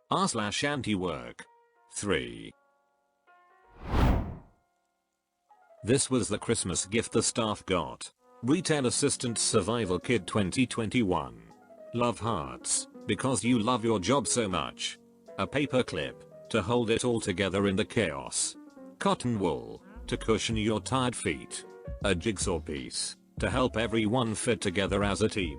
r/AntiWork. 3. This was the Christmas gift the staff got. Retail Assistant Survival Kit 2021. Love hearts, because you love your job so much. A paper clip, to hold it all together in the chaos. Cotton wool, to cushion your tired feet. A jigsaw piece, to help everyone fit together as a team.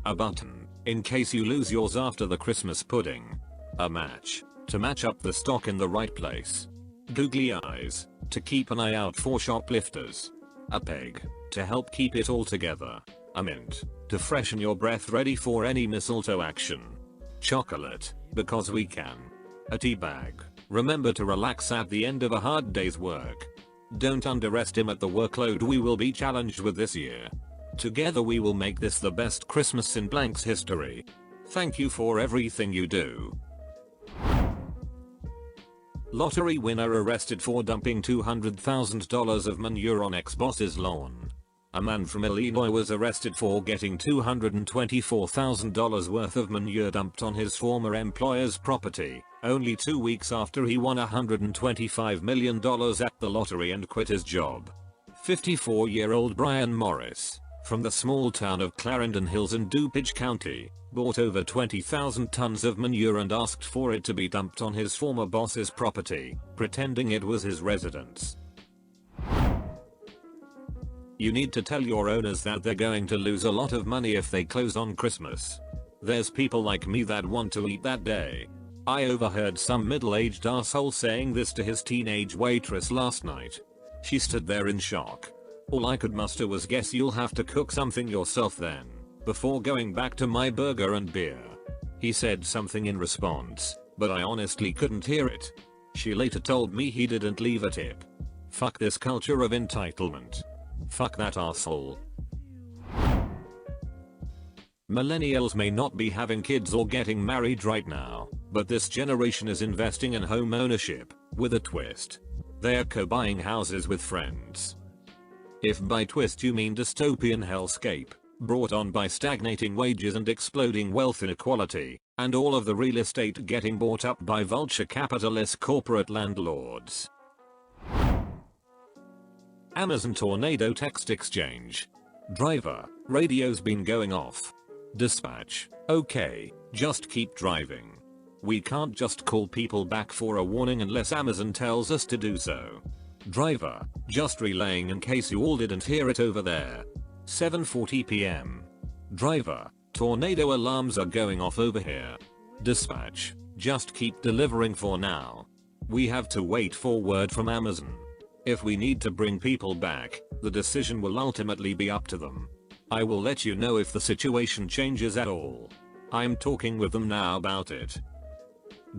A button, in case you lose yours after the Christmas pudding. A match, to match up the stock in the right place. Googly eyes, to keep an eye out for shoplifters. A peg, to help keep it all together. A mint, to freshen your breath ready for any mistletoe action. Chocolate, because we can. A tea bag, remember to relax at the end of a hard day's work. Don't underestimate the workload we will be challenged with this year. Together we will make this the best Christmas in blank's history. Thank you for everything you do. Lottery winner arrested for dumping $200,000 of manure on ex-boss's lawn. A man from Illinois was arrested for getting $224,000 worth of manure dumped on his former employer's property, only 2 weeks after he won $125 million at the lottery and quit his job. 54-year-old Brian Morris, from the small town of Clarendon Hills in DuPage County, bought over 20,000 tons of manure and asked for it to be dumped on his former boss's property, pretending it was his residence. You need to tell your owners that they're going to lose a lot of money if they close on Christmas. There's people like me that want to eat that day. I overheard some middle-aged asshole saying this to his teenage waitress last night. She stood there in shock. All I could muster was, guess you'll have to cook something yourself then, before going back to my burger and beer. He said something in response, but I honestly couldn't hear it. She later told me he didn't leave a tip. Fuck this culture of entitlement. Fuck that asshole. Millennials may not be having kids or getting married right now, but this generation is investing in home ownership, with a twist. They are co-buying houses with friends. If by twist you mean dystopian hellscape, brought on by stagnating wages and exploding wealth inequality, and all of the real estate getting bought up by vulture capitalist corporate landlords. Amazon tornado text exchange. Driver, radio's been going off. Dispatch, okay, just keep driving. We can't just call people back for a warning unless Amazon tells us to do so. Driver, just relaying in case you all didn't hear it over there. 7:40 p.m. Driver, tornado alarms are going off over here. Dispatch, just keep delivering for now. We have to wait for word from Amazon. If we need to bring people back, the decision will ultimately be up to them. I will let you know if the situation changes at all. I'm talking with them now about it.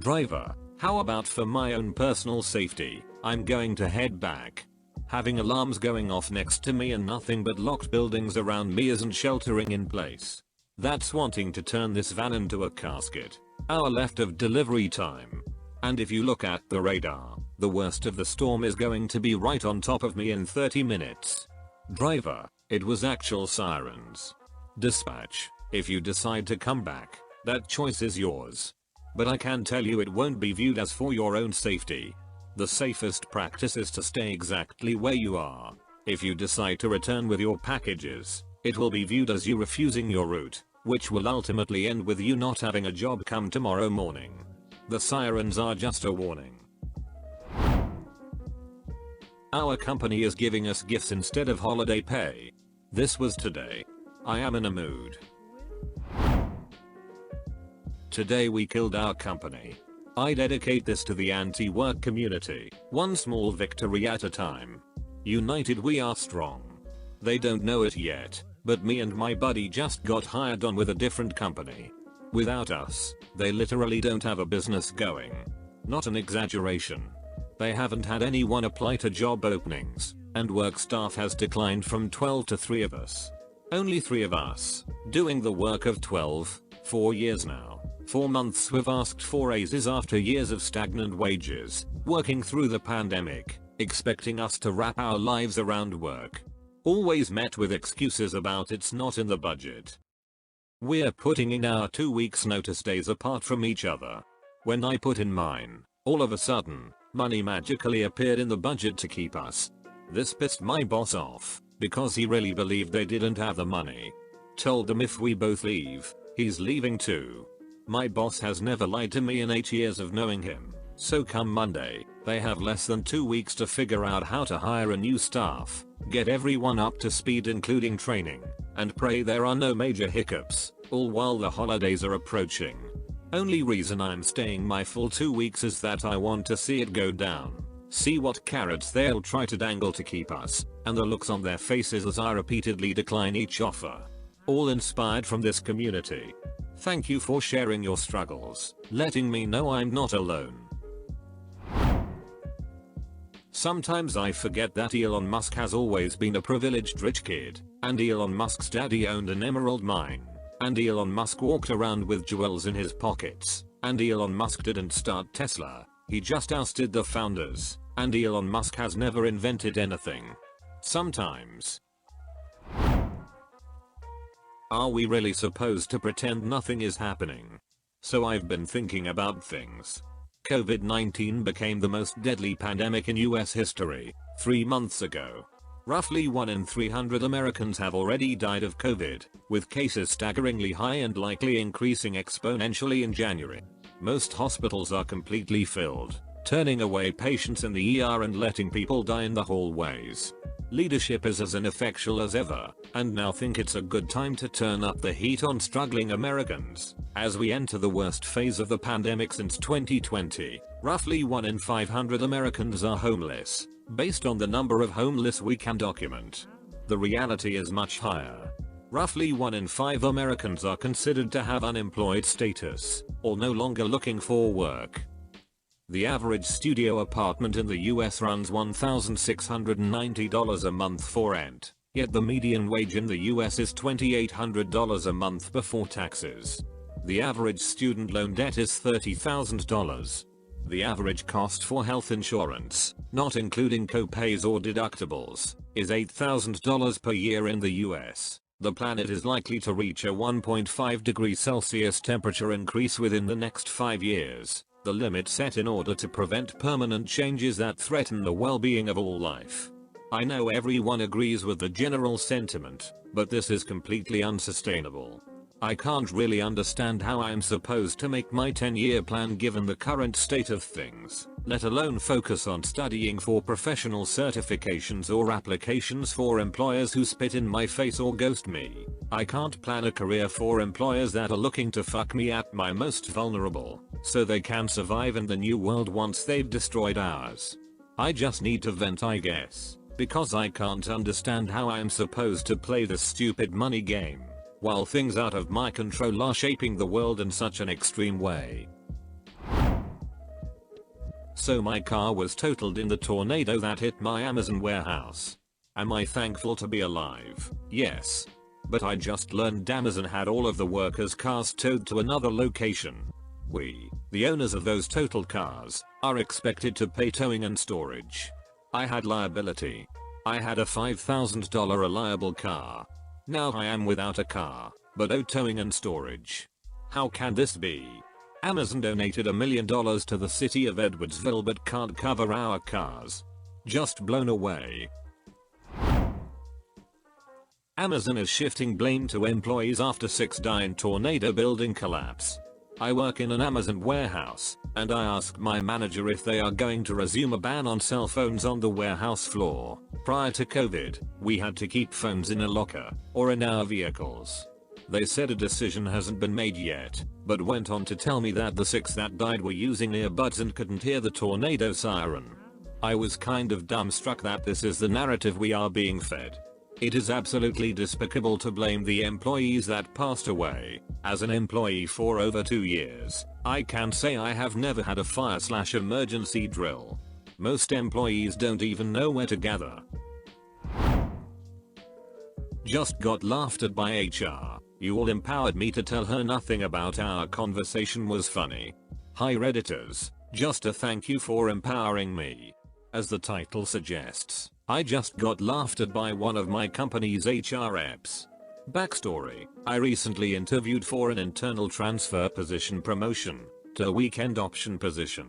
Driver, how about for my own personal safety, I'm going to head back. Having alarms going off next to me and nothing but locked buildings around me isn't sheltering in place. That's wanting to turn this van into a casket. Hour left of delivery time. And if you look at the radar, the worst of the storm is going to be right on top of me in 30 minutes. Driver, it was actual sirens. Dispatch, if you decide to come back, that choice is yours. But I can tell you it won't be viewed as for your own safety. The safest practice is to stay exactly where you are. If you decide to return with your packages, it will be viewed as you refusing your route, which will ultimately end with you not having a job come tomorrow morning. The sirens are just a warning. Our company is giving us gifts instead of holiday pay. This was today. I am in a mood. Today we killed our company. I dedicate this to the anti-work community, one small victory at a time. United we are strong. They don't know it yet, but me and my buddy just got hired on with a different company. Without us, they literally don't have a business going. Not an exaggeration. They haven't had anyone apply to job openings, and work staff has declined from 12 to 3 of us. Only 3 of us, doing the work of 12, 4 years now. 4 months we've asked for raises after years of stagnant wages, working through the pandemic, expecting us to wrap our lives around work. Always met with excuses about it's not in the budget. We're putting in our 2 weeks notice days apart from each other. When I put in mine, all of a sudden, money magically appeared in the budget to keep us. This pissed my boss off, because he really believed they didn't have the money. Told them if we both leave, he's leaving too. My boss has never lied to me in 8 years of knowing him, so come Monday, they have less than 2 weeks to figure out how to hire a new staff, get everyone up to speed including training, and pray there are no major hiccups, all while the holidays are approaching. Only reason I'm staying my full 2 weeks is that I want to see it go down, see what carrots they'll try to dangle to keep us, and the looks on their faces as I repeatedly decline each offer. All inspired from this community. Thank you for sharing your struggles, letting me know I'm not alone. Sometimes I forget that Elon Musk has always been a privileged rich kid, and Elon Musk's daddy owned an emerald mine, and Elon Musk walked around with jewels in his pockets, and Elon Musk didn't start Tesla, he just ousted the founders, and Elon Musk has never invented anything. Sometimes. Are we really supposed to pretend nothing is happening? So I've been thinking about things. COVID-19 became the most deadly pandemic in US history 3 months ago. Roughly 1 in 300 Americans have already died of COVID, with cases staggeringly high and likely increasing exponentially in January. Most hospitals are completely filled, turning away patients in the ER and letting people die in the hallways. Leadership is as ineffectual as ever, and now think it's a good time to turn up the heat on struggling Americans. As we enter the worst phase of the pandemic since 2020, roughly 1 in 500 Americans are homeless, based on the number of homeless we can document. The reality is much higher. Roughly 1 in 5 Americans are considered to have unemployed status, or no longer looking for work. The average studio apartment in the US runs $1,690 a month for rent, yet the median wage in the US is $2,800 a month before taxes. The average student loan debt is $30,000. The average cost for health insurance, not including co-pays or deductibles, is $8,000 per year in the US. The planet is likely to reach a 1.5 degrees Celsius temperature increase within the next 5 years. The limit set in order to prevent permanent changes that threaten the well-being of all life. I know everyone agrees with the general sentiment, but this is completely unsustainable. I can't really understand how I'm supposed to make my 10-year plan given the current state of things, let alone focus on studying for professional certifications or applications for employers who spit in my face or ghost me. I can't plan a career for employers that are looking to fuck me at my most vulnerable, so they can survive in the new world once they've destroyed ours. I just need to vent, I guess, because I can't understand how I'm supposed to play this stupid money game, while things out of my control are shaping the world in such an extreme way. So my car was totaled in the tornado that hit my Amazon warehouse. Am I thankful to be alive? Yes. But I just learned Amazon had all of the workers' cars towed to another location. We, the owners of those totaled cars, are expected to pay towing and storage. I had liability. I had a $5,000 reliable car. Now I am without a car, but owed towing and storage. How can this be? Amazon donated $1 million to the city of Edwardsville but can't cover our cars. Just blown away. Amazon is shifting blame to employees after 6 die in tornado building collapse. I work in an Amazon warehouse, and I asked my manager if they are going to resume a ban on cell phones on the warehouse floor. Prior to COVID, we had to keep phones in a locker, or in our vehicles. They said a decision hasn't been made yet, but went on to tell me that the 6 that died were using earbuds and couldn't hear the tornado siren. I was kind of dumbstruck that this is the narrative we are being fed. It is absolutely despicable to blame the employees that passed away. As an employee for over 2 years, I can say I have never had a fire/emergency drill. Most employees don't even know where to gather. Just got laughed at by HR. You all empowered me to tell her nothing about our conversation was funny. Hi Redditors, just a thank you for empowering me. As the title suggests, I just got laughed at by one of my company's HR reps. Backstory, I recently interviewed for an internal transfer position promotion. accept a weekend option position.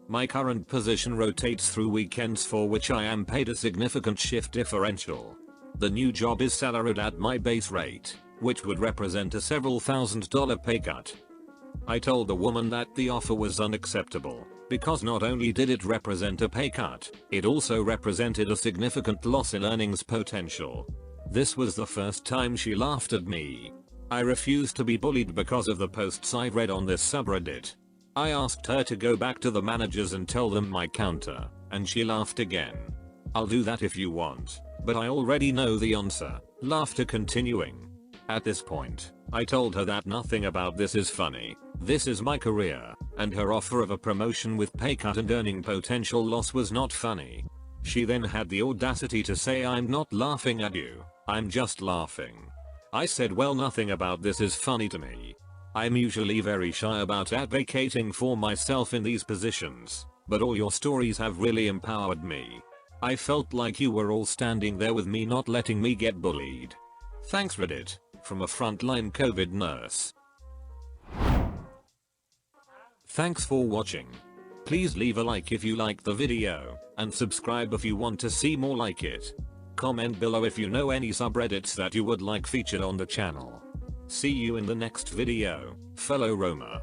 My current position rotates through weekends for which I am paid a significant shift differential. The new job is salaried at my base rate, which would represent a several $1,000 pay cut. I told the woman that the offer was unacceptable, because not only did it represent a pay cut, it also represented a significant loss in earnings potential. This was the first time she laughed at me. I refused to be bullied because of the posts I read on this subreddit. I asked her to go back to the managers and tell them my counter, and she laughed again. I'll do that if you want, but I already know the answer. Laughter continuing. At this point, I told her that nothing about this is funny. This is my career, and her offer of a promotion with pay cut and earning potential loss was not funny. She then had the audacity to say, "I'm not laughing at you, I'm just laughing." I said, "Well, nothing about this is funny to me. I'm usually very shy about advocating for myself in these positions, but all your stories have really empowered me. I felt like you were all standing there with me, not letting me get bullied. Thanks Reddit." From a frontline COVID nurse. Thanks for watching. Please leave a like if you like the video, and subscribe if you want to see more like it. Comment below if you know any subreddits that you would like featured on the channel. See you in the next video, fellow roamer.